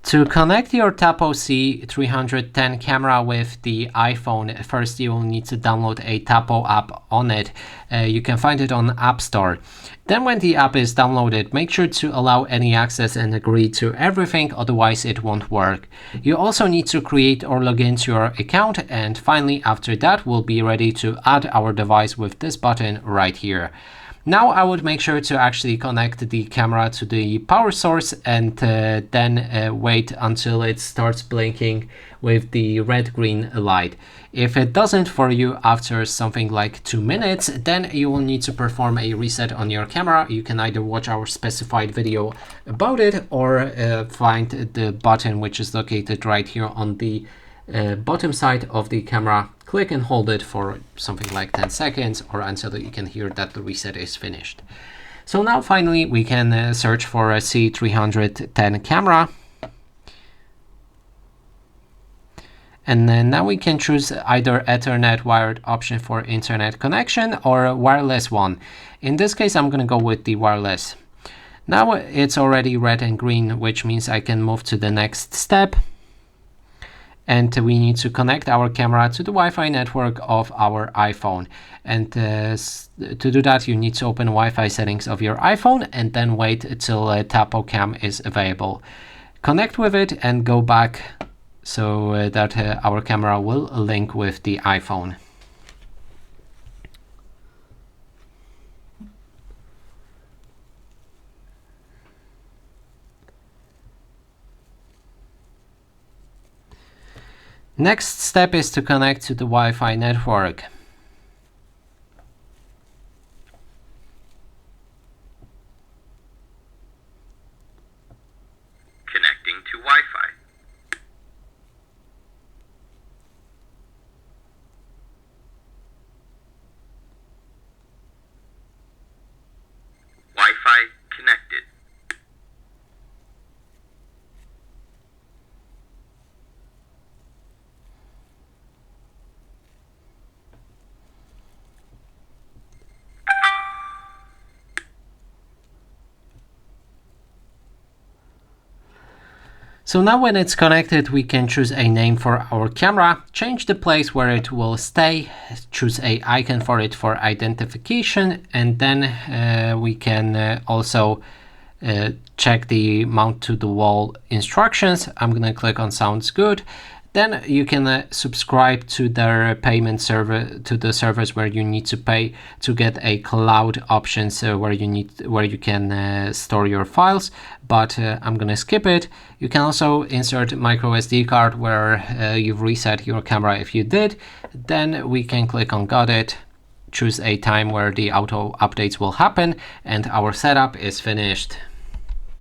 To connect your Tapo C310 camera with the iPhone, first you will need to download a Tapo app on it. You can find it on App Store. Then when the app is downloaded, make sure to allow any access and agree to everything, otherwise it won't work. You also need to create or log into your account, and finally after that we'll be ready to add our device with this button right here. Now I would make sure to actually connect the camera to the power source and then wait until it starts blinking with the red-green light. If it doesn't for you after something like 2 minutes, then you will need to perform a reset on your camera. You can either watch our specified video about it or find the button which is located right here on the bottom side of the camera. Click and hold it for something like 10 seconds or until you can hear that the reset is finished. So now finally we can search for a C310 camera. And then now we can choose either Ethernet wired option for internet connection or a wireless one. In this case, I'm going to go with the wireless. Now it's already red and green, which means I can move to the next step. And we need to connect our camera to the Wi-Fi network of our iPhone. And to do that, you need to open Wi-Fi settings of your iPhone and then wait until Tapo Cam is available. Connect with it and go back so that our camera will link with the iPhone. Next step is to connect to the Wi-Fi network. Connecting to Wi-Fi. Wi-Fi connected. So now when it's connected, we can choose a name for our camera, change the place where it will stay, choose a icon for it for identification, and then we can also check the mount to the wall instructions. I'm going to click on sounds good. Then you can subscribe to their payment server, to the service where you need to pay to get a cloud option, so where you can store your files. But I'm gonna skip it. You can also insert micro SD card where you've reset your camera if you did. Then we can click on got it, choose a time where the auto updates will happen, and our setup is finished.